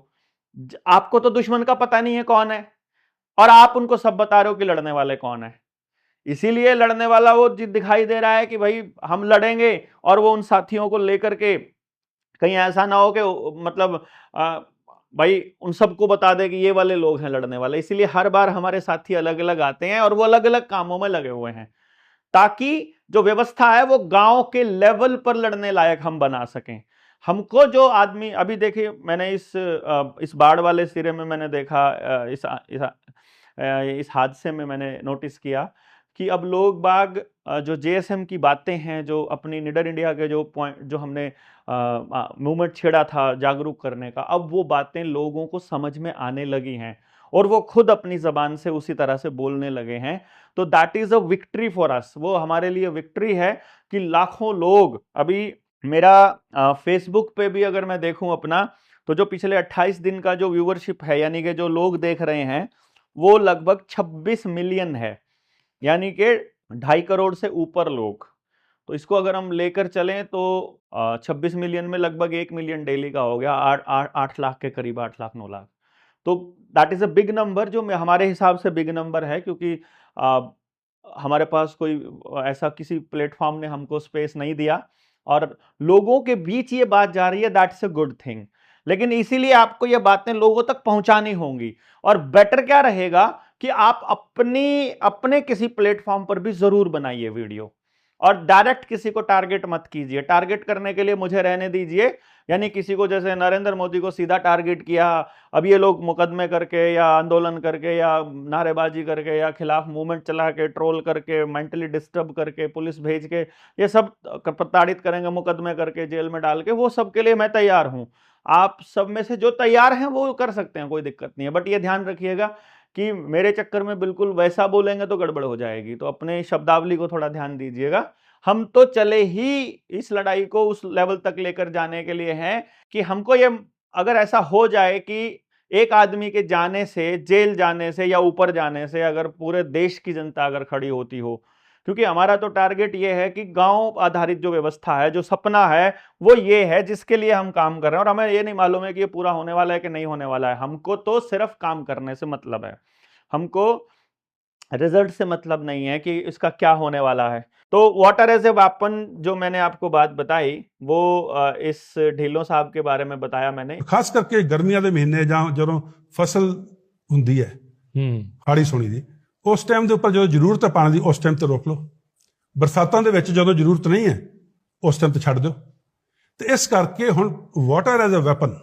Speaker 2: आपको तो दुश्मन का पता नहीं है कौन है, और आप उनको सब बता रहे हो कि लड़ने वाले कौन है। इसीलिए लड़ने वाला वो दिखाई दे रहा है कि भाई हम लड़ेंगे, और वो उन साथियों को लेकर के कहीं ऐसा ना हो कि मतलब भाई उन सबको बता दे कि ये वाले लोग हैं लड़ने वाले। इसीलिए हर बार हमारे साथी अलग अलग आते हैं और वो अलग अलग कामों में लगे हुए हैं, ताकि जो व्यवस्था है वो गांव के लेवल पर लड़ने लायक हम बना सकें। हमको जो आदमी, अभी देखिए मैंने इस बाढ़ वाले सिरे में मैंने देखा, इस हादसे में मैंने नोटिस किया कि अब लोग बाग जो जेएसएम की बातें हैं, जो अपनी निडर इंडिया के जो पॉइंट, जो हमने मूवमेंट छेड़ा था जागरूक करने का, अब वो बातें लोगों को समझ में आने लगी हैं और वो खुद अपनी जबान से उसी तरह से बोलने लगे हैं। तो that is a victory for us. वो हमारे लिए विक्ट्री है कि लाखों लोग, अभी मेरा फेसबुक पे भी अगर मैं देखूं अपना, तो जो पिछले 28 दिन का जो व्यूअरशिप है, यानी कि जो लोग देख रहे हैं, वो लगभग 26 मिलियन है, यानी कि 2.5 करोड़ से ऊपर लोग। तो इसको अगर हम लेकर चलें तो 26 मिलियन में लगभग 1 मिलियन डेली का हो गया, 8 लाख के करीब, 8 लाख 9 लाख। तो that is a big number, जो हमारे हिसाब से बिग नंबर है, क्योंकि हमारे पास कोई ऐसा किसी प्लेटफॉर्म ने हमको स्पेस नहीं दिया और लोगों के बीच ये बात जा रही है, दैट्स अ गुड थिंग। लेकिन इसीलिए आपको ये बातें लोगों तक पहुंचानी होंगी, और बेटर क्या रहेगा कि आप अपने किसी प्लेटफॉर्म पर भी जरूर बनाइए वीडियो, और डायरेक्ट किसी को टारगेट मत कीजिए। टारगेट करने के लिए मुझे रहने दीजिए, यानी किसी को, जैसे नरेंद्र मोदी को सीधा टारगेट किया, अब ये लोग मुकदमे करके या आंदोलन करके या नारेबाजी करके या खिलाफ मूवमेंट चला के, ट्रोल करके, मेंटली डिस्टर्ब करके, पुलिस भेज के ये सब प्रताड़ित करेंगे, मुकदमे करके जेल में डाल के, वो सब के लिए मैं तैयार हूं। आप सब में से जो तैयार हैं वो कर सकते हैं, कोई दिक्कत नहीं है। बट ये ध्यान रखिएगा कि मेरे चक्कर में बिल्कुल वैसा बोलेंगे तो गड़बड़ हो जाएगी। तो अपने शब्दावली को थोड़ा ध्यान दीजिएगा। हम तो चले ही इस लड़ाई को उस लेवल तक लेकर जाने के लिए हैं कि हमको ये, अगर ऐसा हो जाए कि एक आदमी के जाने से, जेल जाने से या ऊपर जाने से अगर पूरे देश की जनता अगर खड़ी होती हो, क्योंकि हमारा तो टारगेट ये है कि गांव आधारित जो व्यवस्था है, जो सपना है, वो ये है जिसके लिए हम काम कर रहे हैं। और हमें ये नहीं मालूम है कि ये पूरा होने वाला है कि नहीं होने वाला है। हमको तो सिर्फ काम करने से मतलब है, हमको रिजल्ट से मतलब नहीं है कि इसका क्या होने वाला है। तो वाटर एज ए वेपन जो मैंने आपको बात बताई, वो इस ढिल्लों साहब के बारे में बताया मैंने।
Speaker 1: खास करके गर्मियां ਦੇ ਮਹੀਨੇ ਜਾਂ ਜਦੋਂ ਫਸਲ ਹੁੰਦੀ ਹੈ ਹਾੜੀ ਸੋਣੀ ਦੀ, ਉਸ ਟਾਈਮ ਦੇ ਉੱਪਰ ਜਦੋਂ ਜ਼ਰੂਰਤ ਹੈ ਪਾਣੀ ਦੀ, ਉਸ ਟਾਈਮ ਤੇ ਰੋਕ ਲਓ। ਬਰਸਾਤਾਂ ਦੇ ਵਿੱਚ ਜਦੋਂ ਜ਼ਰੂਰਤ ਨਹੀਂ ਹੈ, ਉਸ ਟਾਈਮ ਤੇ ਛੱਡ ਦਿਓ। ਤੇ ਇਸ ਕਰਕੇ ਹੁਣ ਵਾਟਰ ਐਜ਼ ਅ ਵੈਪਨ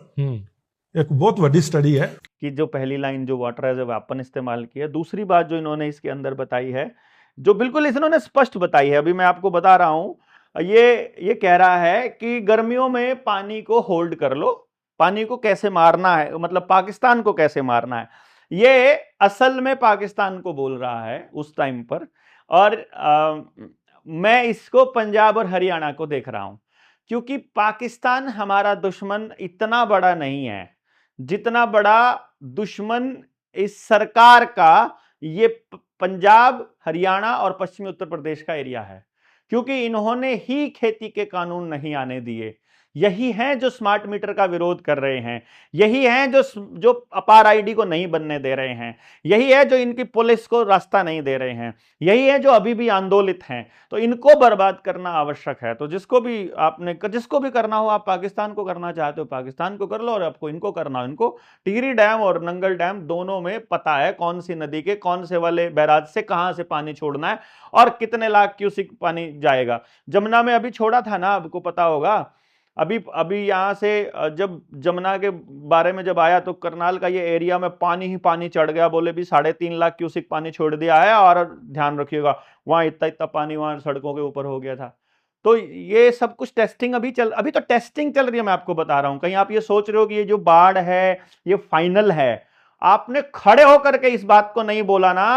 Speaker 1: एक बहुत बड़ी स्टडी है
Speaker 2: कि जो पहली लाइन जो वाटर एज ए वेपन इस्तेमाल की है। दूसरी बात जो इन्होंने इसके अंदर बताई है, जो बिल्कुल इन्होंने स्पष्ट बताई है, अभी मैं आपको बता रहा हूं, ये कह रहा है कि गर्मियों में पानी को होल्ड कर लो, पानी को कैसे मारना है, मतलब पाकिस्तान को कैसे मारना है, ये असल में पाकिस्तान को बोल रहा है उस टाइम पर। और मैं इसको पंजाब और हरियाणा को देख रहा हूं, क्योंकि पाकिस्तान हमारा दुश्मन इतना बड़ा नहीं है जितना बड़ा दुश्मन इस सरकार का ये पंजाब, हरियाणा और पश्चिमी उत्तर प्रदेश का एरिया है, क्योंकि इन्होंने ही खेती के कानून नहीं आने दिए। यही हैं जो स्मार्ट मीटर का विरोध कर रहे हैं, यही हैं जो अपार आईडी को नहीं बनने दे रहे हैं, यही है जो इनकी पुलिस को रास्ता नहीं दे रहे हैं, यही है जो अभी भी आंदोलित हैं। तो इनको बर्बाद करना आवश्यक है। तो जिसको भी करना हो, आप पाकिस्तान को करना चाहते हो पाकिस्तान को कर लो, और आपको इनको करना हो इनको। टिहरी डैम और नंगल डैम दोनों में पता है कौन सी नदी के कौन से वाले बैराज से कहां से पानी छोड़ना है और कितने लाख क्यूसिक पानी जाएगा। जमुना में अभी छोड़ा था ना, आपको पता होगा। अभी यहां से जब जमुना के बारे में जब आया तो करनाल का ये एरिया में पानी ही पानी चढ़ गया, बोले भी 3.5 लाख क्यूसिक पानी छोड़ दिया है, और ध्यान रखिएगा वहां इतना पानी वहां सड़कों के ऊपर हो गया था। तो ये सब कुछ टेस्टिंग अभी तो टेस्टिंग चल रही है। मैं आपको बता रहा हूं, कहीं आप ये सोच रहे हो कि ये जो बाढ़ है ये फाइनल है, आपने खड़े होकर के इस बात को नहीं बोला ना।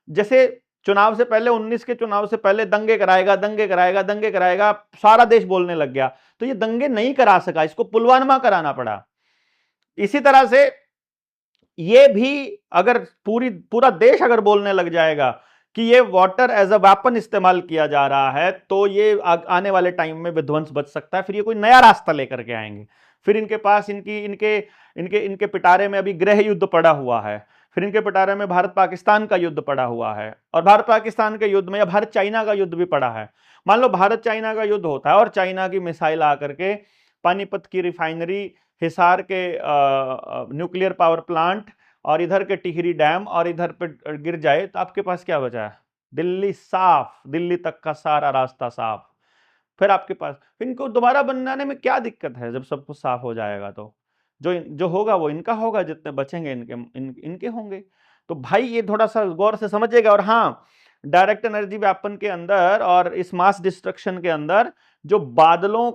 Speaker 2: जैसे चुनाव से पहले, 19 के चुनाव से पहले दंगे कराएगा, दंगे कराएगा, दंगे कराएगा, सारा देश बोलने लग गया। तो ये दंगे नहीं करा सका, इसको पुलवामा कराना पड़ा। इसी तरह से ये भी अगर पूरा देश अगर बोलने लग जाएगा कि ये वाटर एज अ वेपन इस्तेमाल किया जा रहा है, तो ये आने वाले टाइम में विध्वंस बच सकता है। फिर ये कोई नया रास्ता लेकर के आएंगे। फिर इनके पास इनके पिटारे में अभी गृह युद्ध पड़ा हुआ है, फिर इनके पिटारे में भारत पाकिस्तान का युद्ध पड़ा हुआ है, और भारत पाकिस्तान के युद्ध में या भारत चाइना का युद्ध भी पड़ा है। मान लो भारत चाइना का युद्ध होता है और चाइना की मिसाइल आकर के पानीपत की रिफाइनरी, हिसार के न्यूक्लियर पावर प्लांट और इधर के टिहरी डैम और इधर पे गिर जाए, तो आपके पास क्या बचा है? दिल्ली साफ, दिल्ली तक का सारा रास्ता साफ। फिर आपके पास इनको दोबारा बनाने में क्या दिक्कत है? जब सब कुछ साफ हो जाएगा तो जो होगा वो इनका होगा, जितने बचेंगे इनके होंगे। तो भाई ये थोड़ा सा गौर से समझिएगा। और हाँ, डायरेक्ट एनर्जी वेपन के अंदर और इस मास डिस्ट्रक्शन के अंदर जो बादलों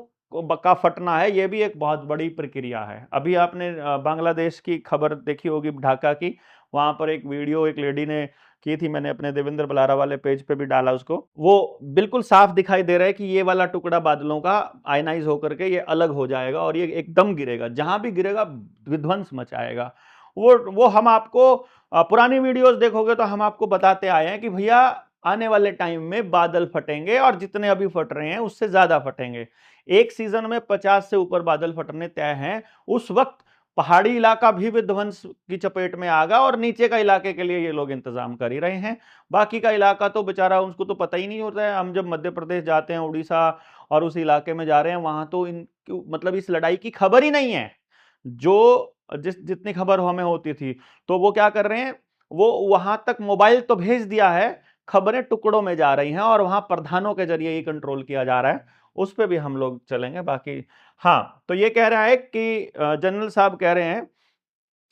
Speaker 2: का फटना है, ये भी एक बहुत बड़ी प्रक्रिया है। अभी आपने बांग्लादेश की खबर देखी होगी, ढाका की, वहां पर एक वीडियो एक लेडी ने की थी, मैंने अपने देवेंद्र बलारा वाले पेज पे भी डाला उसको। वो बिल्कुल साफ दिखाई दे रहा है कि ये वाला टुकड़ा बादलों का आयनाइज होकर के ये अलग हो जाएगा और ये एकदम गिरेगा, जहां भी गिरेगा विध्वंस मचाएगा। वो हम आपको पुरानी वीडियोस देखोगे तो हम आपको बताते आए हैं कि भैया आने वाले टाइम में बादल फटेंगे, और जितने अभी फट रहे हैं उससे ज्यादा फटेंगे। एक सीजन में 50 से ऊपर बादल फटने तय हैं। उस वक्त पहाड़ी इलाका भी विध्वंस की चपेट में आगा, और नीचे का इलाके के लिए ये लोग इंतजाम कर ही रहे हैं। बाकी का इलाका तो बेचारा, उसको तो पता ही नहीं होता है। हम जब मध्य प्रदेश जाते हैं, उड़ीसा और उस इलाके में जा रहे हैं, वहां तो मतलब इस लड़ाई की खबर ही नहीं है। जो जितनी खबर हमें होती थी, तो वो क्या कर रहे हैं, वो वहां तक मोबाइल तो भेज दिया है, खबरें टुकड़ों में जा रही हैं और वहां प्रधानों के जरिए ही कंट्रोल किया जा रहा है। उस पर भी हम लोग चलेंगे। बाकी हाँ, तो ये कह रहा है कि जनरल साहब कह रहे हैं,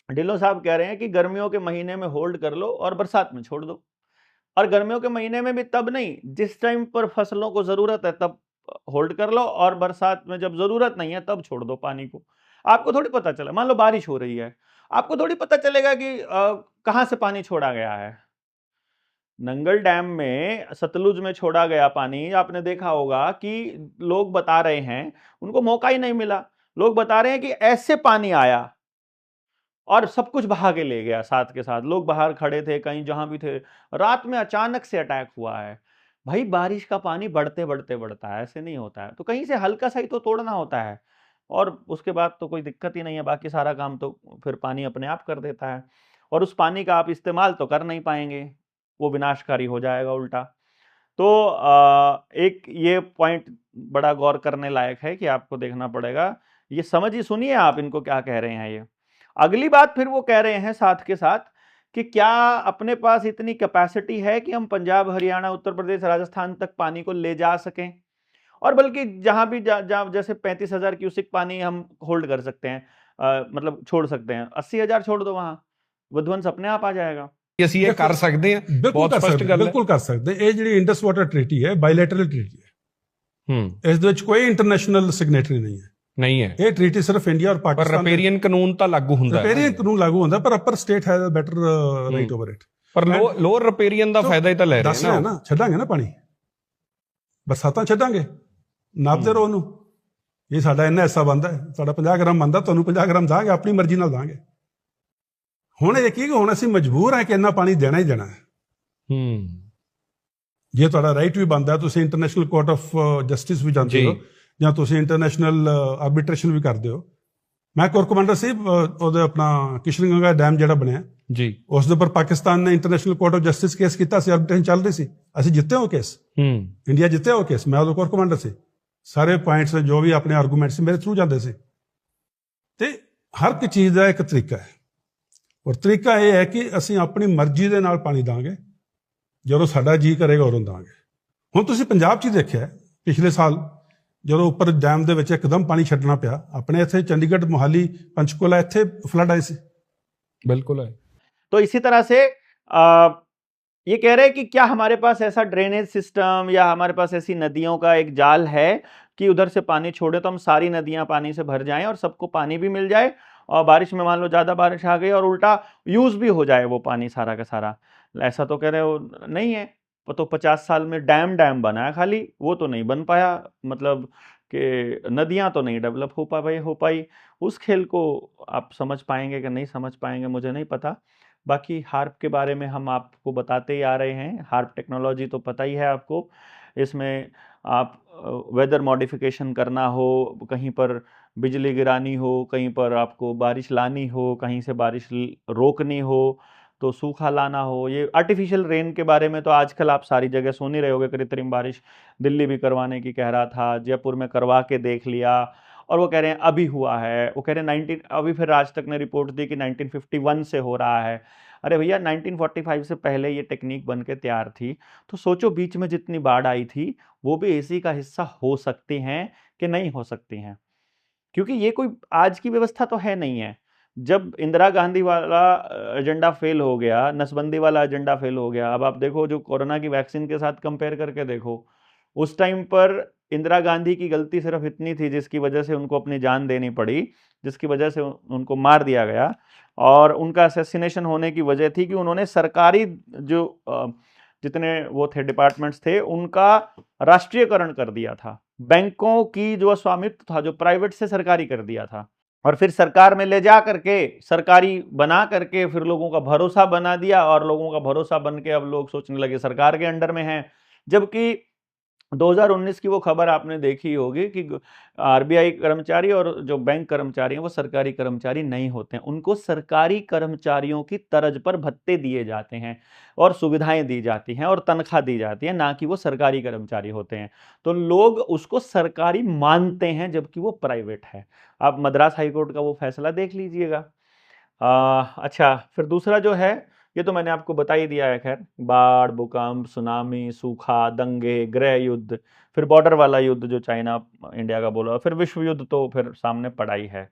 Speaker 2: ढिल्लों साहब कह रहे हैं कि गर्मियों के महीने में होल्ड कर लो और बरसात में छोड़ दो। और गर्मियों के महीने में भी तब नहीं, जिस टाइम पर फसलों को जरूरत है तब होल्ड कर लो, और बरसात में जब जरूरत नहीं है तब छोड़ दो पानी को। आपको थोड़ी पता चला, मान लो बारिश हो रही है, आपको थोड़ी पता चलेगा कि कहां से पानी छोड़ा गया है। नंगल डैम में, सतलुज में छोड़ा गया पानी, आपने देखा होगा कि लोग बता रहे हैं, उनको मौका ही नहीं मिला। लोग बता रहे हैं कि ऐसे पानी आया और सब कुछ बहा के ले गया साथ के साथ। लोग बाहर खड़े थे, कहीं जहां भी थे, रात में अचानक से अटैक हुआ है। भाई बारिश का पानी बढ़ते बढ़ते बढ़ता है, ऐसे नहीं होता है। तो कहीं से हल्का सा ही तो तोड़ना होता है, और उसके बाद तो कोई दिक्कत ही नहीं है। बाकी सारा काम तो फिर पानी अपने आप कर देता है, और उस पानी का आप इस्तेमाल तो कर नहीं पाएंगे, वो विनाशकारी हो जाएगा उल्टा। तो एक ये पॉइंट बड़ा गौर करने लायक है कि आपको देखना पड़ेगा। ये समझिए, सुनिए आप इनको क्या कह रहे हैं। ये अगली बात फिर वो कह रहे हैं साथ के साथ कि क्या अपने पास इतनी कैपेसिटी है कि हम पंजाब, हरियाणा, उत्तर प्रदेश, राजस्थान तक पानी को ले जा सकें, और बल्कि जहां भी जहां जैसे 35,000 क्यूसिक पानी हम होल्ड कर सकते हैं, मतलब छोड़ सकते हैं, 80,000 छोड़ दो, वहां विध्वंस अपने आप आ जाएगा।
Speaker 3: ਅਸੀਂ ਇਹ ਕਰ ਸਕਦੇ ਹਾਂ, ਬਹੁਤ ਸਪਸ਼ਟ ਗੱਲ ਹੈ।
Speaker 1: ਬਿਲਕੁਲ ਕਰ ਸਕਦੇ। ਇਹ ਜਿਹੜੀ ਇੰਡਸ ਵਾਟਰ ਟ੍ਰੀਟੀ ਹੈ, ਬਾਇਲੈਟਰਲ ਟ੍ਰੀਟੀ ਹੈ। ਇਸ ਦੇ ਵਿੱਚ ਕੋਈ ਇੰਟਰਨੈਸ਼ਨਲ ਸਿਗਨੇਟਰੀ ਨਹੀਂ ਹੈ।
Speaker 3: ਨਹੀਂ ਹੈ
Speaker 1: ਇਹ ਟ੍ਰੀਟੀ ਸਿਰਫ ਇੰਡੀਆ ਔਰ
Speaker 3: ਪਰ
Speaker 1: ਪਾਕਿਸਤਾਨ।
Speaker 3: ਰਿਪੇਰੀਅਨ ਕਾਨੂੰਨ ਤਾਂ ਲਾਗੂ ਹੁੰਦਾ ਹੈ।
Speaker 1: ਰਿਪੇਰੀਅਨ ਕਾਨੂੰਨ ਲਾਗੂ ਹੁੰਦਾ, ਪਰ upper state has a better right over it.
Speaker 3: ਪਰ ਲੋਅਰ ਰਿਪੇਰੀਅਨ ਦਾ ਫਾਇਦਾ ਹੀ ਤਾਂ ਲੈ ਰਹੇ ਨੇ
Speaker 1: ਨਾ। ਛੱਡਾਂਗੇ ਨਾ ਪਾਣੀ, ਬਰਸਾਤਾਂ ਛੱਡਾਂਗੇ, ਨਾਪਦੇ ਰਹੋ ਉਹਨੂੰ। ਇਹ ਸਾਡਾ ਇੰਨਾ ਹਿੱਸਾ ਬਣਦਾ ਹੈ, ਸਾਡਾ 50 ਗ੍ਰਾਮ ਬਣਦਾ, ਤੁਹਾਨੂੰ 50 ਗ੍ਰਾਮ ਦਾਂਗੇ, ਆਪਣੀ ਮਰਜ਼ੀ ਨਾਲ ਦਾਂਗੇ। ਹੁਣ ਇਹ ਕੀ, ਹੁਣ ਅਸੀਂ ਮਜਬੂਰ ਹਾਂ ਕਿ ਇੰਨਾ ਪਾਣੀ ਦੇਣਾ ਹੀ ਦੇਣਾ ਹੈ। ਜੇ ਤੁਹਾਡਾ ਰਾਈਟ ਵੀ ਬਣਦਾ, ਤੁਸੀਂ ਇੰਟਰਨੈਸ਼ਨਲ ਕੋਰਟ ਆਫ ਜਸਟਿਸ ਵੀ ਜਾਂਦੇ ਹੋ, ਜਾਂ ਤੁਸੀਂ ਇੰਟਰਨੈਸ਼ਨਲ ਆਰਬਿਟ੍ਰੇਸ਼ਨ ਵੀ ਕਰਦੇ ਹੋ। ਮੈਂ ਕੋਰ ਕਮਾਂਡਰ ਸੀ ਉਹਦੇ ਆਪਣਾ ਕਿਸ਼ਨਗੰਗਾ ਡੈਮ ਜਿਹੜਾ ਬਣਿਆ
Speaker 3: ਜੀ,
Speaker 1: ਉਸ ਦੇ ਉੱਪਰ ਪਾਕਿਸਤਾਨ ਨੇ international court of justice case ਕੀਤਾ ਸੀ, ਆਰਬਿਟ੍ਰੇਸ਼ਨ ਚੱਲ ਰਹੀ ਸੀ, ਅਸੀਂ ਜਿੱਤੇ ਉਹ ਕੇਸ। ਇੰਡੀਆ ਜਿੱਤਿਆ ਉਹ ਕੇਸ, ਮੈਂ ਉਹਦਾ ਕੋਰ ਕਮਾਂਡਰ ਸੀ। ਸਾਰੇ ਪੁਆਇੰਟਸ ਜੋ ਵੀ ਆਪਣੇ ਆਰਗੂਮੈਂਟਸ ਮੇਰੇ ਥਰੂ ਜਾਂਦੇ ਸੀ। ਤੇ ਹਰ ਇੱਕ ਚੀਜ਼ ਦਾ ਇੱਕ ਤਰੀਕਾ ਹੈ, ਔਰ ਤਰੀਕਾ ਇਹ ਹੈ ਕਿ ਅਸੀਂ ਆਪਣੀ ਮਰਜ਼ੀ ਦੇ ਨਾਲ ਪਾਣੀ ਦਾਂਗੇ, ਜਦੋਂ ਸਾਡਾ ਜੀ ਕਰੇਗਾ ਉਦੋਂ ਦਾਂਗੇ। ਹੁਣ ਤੁਸੀਂ ਪੰਜਾਬ 'ਚ ਹੀ ਦੇਖਿਆ ਪਿਛਲੇ ਸਾਲ, ਜਦੋਂ ਉੱਪਰ ਡੈਮ ਦੇ ਵਿੱਚ ਇੱਕਦਮ ਪਾਣੀ ਛੱਡਣਾ ਪਿਆ, ਆਪਣੇ ਇੱਥੇ ਚੰਡੀਗढ़, मोहाली, पंचकुला ਇੱਥੇ फ्लड आए थे।
Speaker 3: बिल्कुल है।
Speaker 2: तो इसी तरह से ये कह रहे हैं कि क्या हमारे पास ऐसा ड्रेनेज सिस्टम या हमारे पास ऐसी नदियों का एक जाल है कि उधर से पानी छोड़े तो हम सारी नदियां पानी से भर जाएं और सबको पानी भी मिल जाए, और बारिश में मान लो ज्यादा बारिश आ गई और उल्टा यूज भी हो जाए वो पानी सारा का सारा। ऐसा तो कह रहे हो नहीं है। तो 50 साल में डैम बना है खाली, वो तो नहीं बन पाया। मतलब कि नदियां तो नहीं डेवलप हो पाई। उस खेल को आप समझ पाएंगे कि नहीं समझ पाएंगे मुझे नहीं पता। बाकी हार्प के बारे में हम आपको बताते ही आ रहे हैं। हार्प टेक्नोलॉजी तो पता ही है आपको। इसमें आप वेदर मॉडिफिकेशन करना हो, कहीं पर बिजली गिरानी हो, कहीं पर आपको बारिश लानी हो, कहीं से बारिश रोकनी हो, तो सूखा लाना हो। ये आर्टिफिशियल रेन के बारे में तो आजकल आप सारी जगह सुन ही रहे होगे। कृत्रिम बारिश दिल्ली भी करवाने की कह रहा था, जयपुर में करवा के देख लिया, और वो कह रहे हैं अभी हुआ है। वो कह रहे हैं 19 अभी फिर राज तक ने रिपोर्ट दी कि 1951 से हो रहा है। अरे भैया 1945 से पहले ये टेक्निक बन के तैयार थी। तो सोचो बीच में जितनी बाढ़ आई थी वो भी इसी का हिस्सा हो सकती हैं कि नहीं हो सकती हैं, क्योंकि ये कोई आज की व्यवस्था तो है नहीं है। जब इंदिरा गांधी वाला एजेंडा फेल हो गया, नसबंदी वाला एजेंडा फेल हो गया, अब आप देखो जो कोरोना की वैक्सीन के साथ कंपेयर करके देखो, उस टाइम पर इंदिरा गांधी की गलती सिर्फ इतनी थी जिसकी वजह से उनको अपनी जान देनी पड़ी, जिसकी वजह से उनको मार दिया गया, और उनका असैसिनेशन होने की वजह थी कि उन्होंने सरकारी जो जितने वो थे डिपार्टमेंट्स थे उनका राष्ट्रीयकरण कर दिया था। बैंकों की जो स्वामित्व था जो प्राइवेट से सरकारी कर दिया था, और फिर सरकार में ले जा करके सरकारी बना करके फिर लोगों का भरोसा बना दिया, और लोगों का भरोसा बन के अब लोग सोचने लगे सरकार के अंडर में है। जबकि 2019 की वो खबर आपने देखी होगी कि आरबीआई कर्मचारी और जो बैंक कर्मचारी हैं वो सरकारी कर्मचारी नहीं होते हैं, उनको सरकारी कर्मचारियों की तर्ज पर भत्ते दिए जाते हैं और सुविधाएं दी जाती हैं और तनख्वाह दी जाती है, ना कि वो सरकारी कर्मचारी होते हैं। तो लोग उसको सरकारी मानते हैं जबकि वो प्राइवेट है। आप मद्रास हाईकोर्ट का वो फैसला देख लीजिएगा। अच्छा, फिर दूसरा जो है, ये तो मैंने आपको बता ही दिया है। खैर, बाढ़, भूकंप, सुनामी, सूखा, दंगे, गृह युद्ध, फिर बॉर्डर वाला युद्ध जो चाइना इंडिया का बोला, फिर विश्व युद्ध तो फिर सामने पड़ा ही है।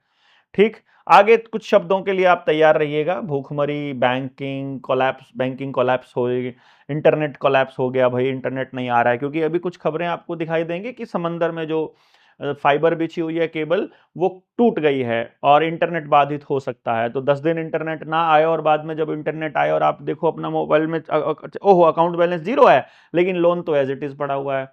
Speaker 2: ठीक, आगे कुछ शब्दों के लिए आप तैयार रहिएगा। भूखमरी, बैंकिंग कोलैप्स, बैंकिंग कोलैप्स हो, इंटरनेट कोलैप्स हो गया, भाई इंटरनेट नहीं आ रहा है, क्योंकि अभी कुछ खबरें आपको दिखाई देंगी कि समंदर में जो फाइबर बिछी हुई है केबल वो टूट गई है और इंटरनेट बाधित हो सकता है। तो 10 दिन इंटरनेट ना आए और बाद में जब इंटरनेट आए और आप देखो अपना मोबाइल में ओहो अकाउंट बैलेंस 0 है, लेकिन लोन तो एज इट इज पड़ा हुआ है,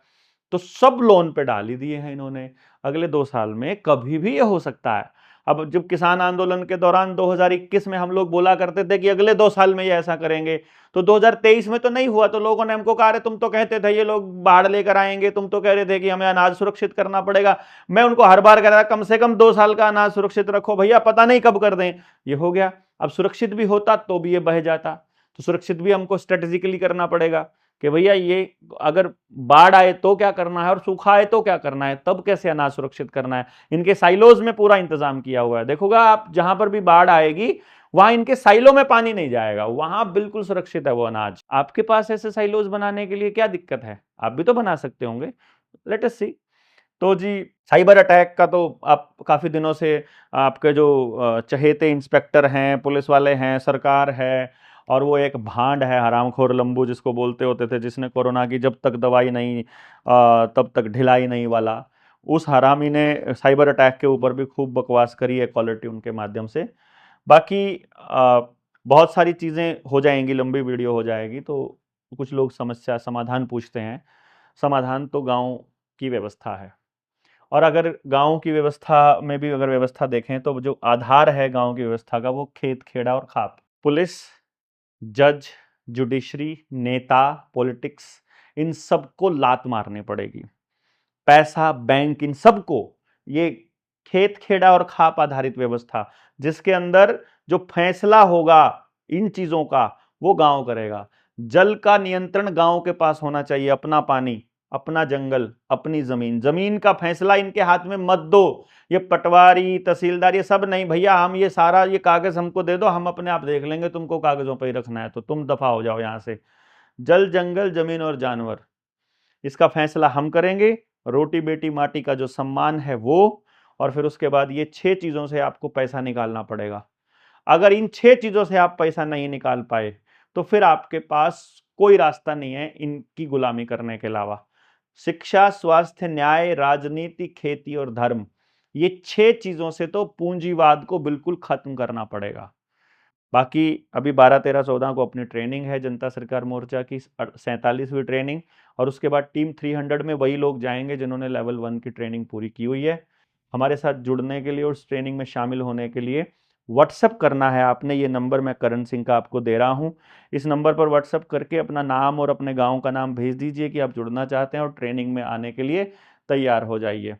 Speaker 2: तो सब लोन पे डाल ही दिए हैं इन्होंने। अगले 2 साल में कभी भी ये हो सकता है। अब जब किसान आंदोलन के दौरान 2021 में हम लोग बोला करते थे कि अगले 2 साल में ये ऐसा करेंगे, तो 2023 में तो नहीं हुआ, तो लोगों ने हमको कहा रहे तुम तो कहते थे ये लोग बाढ़ लेकर आएंगे, तुम तो कह रहे थे कि हमें अनाज सुरक्षित करना पड़ेगा। मैं उनको हर बार कह रहा था कम से कम 2 साल का अनाज सुरक्षित रखो भैया, पता नहीं कब कर दें। ये हो गया। अब सुरक्षित भी होता तो भी ये बह जाता, तो सुरक्षित भी हमको स्ट्रेटेजिकली करना पड़ेगा कि भैया ये अगर बाढ़ आए तो क्या करना है और सूखा आए तो क्या करना है, तब कैसे अनाज सुरक्षित करना है। इनके साइलोज में पूरा इंतजाम किया हुआ है। देखोगा आप जहां पर भी बाढ़ आएगी वहां इनके साइलो में पानी नहीं जाएगा, वहां बिल्कुल सुरक्षित है वो अनाज। आपके पास ऐसे साइलोज बनाने के लिए क्या दिक्कत है? आप भी तो बना सकते होंगे। लेट अस सी। तो जी, साइबर अटैक का तो आप काफी दिनों से आपके जो चहेते इंस्पेक्टर हैं, पुलिस वाले हैं, सरकार है, और वो एक भांड है हरामखोर लंबू जिसको बोलते होते थे, जिसने कोरोना की जब तक दवाई नहीं तब तक ढिलाई नहीं वाला, उस हरामी ने साइबर अटैक के ऊपर भी खूब बकवास करी है क्वालिटी उनके माध्यम से। बाकी बहुत सारी चीज़ें हो जाएंगी, लंबी वीडियो हो जाएगी। तो कुछ लोग समस्या समाधान पूछते हैं, समाधान तो गांव की व्यवस्था है। और अगर गांव की व्यवस्था में भी अगर व्यवस्था देखें तो जो आधार है गांव की व्यवस्था का वो खेत, खेड़ा और खाप। पुलिस, जज, जुडिशरी, नेता, पॉलिटिक्स, इन सबको लात मारनी पड़ेगी। पैसा, बैंक, इन सबको, ये खेत, खेड़ा और खाप आधारित व्यवस्था जिसके अंदर जो फैसला होगा इन चीजों का वो गांव करेगा। जल का नियंत्रण गांव के पास होना चाहिए, अपना पानी, अपना जंगल, अपनी जमीन। जमीन का फैसला इनके हाथ में मत दो। ये पटवारी, तहसीलदार, ये सब नहीं भैया, हम ये सारा ये कागज हमको दे दो, हम अपने आप देख लेंगे, तुमको कागजों पर ही रखना है तो तुम दफा हो जाओ यहां से। जल, जंगल, जमीन और जानवर, इसका फैसला हम करेंगे। रोटी बेटी माटी का जो सम्मान है वो, और फिर उसके बाद ये 6 चीजों से आपको पैसा निकालना पड़ेगा। अगर इन 6 चीजों से आप पैसा नहीं निकाल पाए तो फिर आपके पास कोई रास्ता नहीं है इनकी गुलामी करने के अलावा। शिक्षा, स्वास्थ्य, न्याय, राजनीति, खेती और धर्म, ये 6 चीजों से तो पूंजीवाद को बिल्कुल खत्म करना पड़ेगा। बाकी अभी 12, 13, 14 को अपनी ट्रेनिंग है जनता सरकार मोर्चा की 47वीं ट्रेनिंग, और उसके बाद टीम 300 में वही लोग जाएंगे जिन्होंने लेवल 1 की ट्रेनिंग पूरी की हुई है। हमारे साथ जुड़ने के लिए और उस ट्रेनिंग में शामिल होने के लिए व्हाट्सअप करना है आपने। ये नंबर मैं करण सिंह का आपको दे रहा हूँ। इस नंबर पर व्हाट्सअप करके अपना नाम और अपने गाँव का नाम भेज दीजिए कि आप जुड़ना चाहते हैं और ट्रेनिंग में आने के लिए तैयार हो जाइए।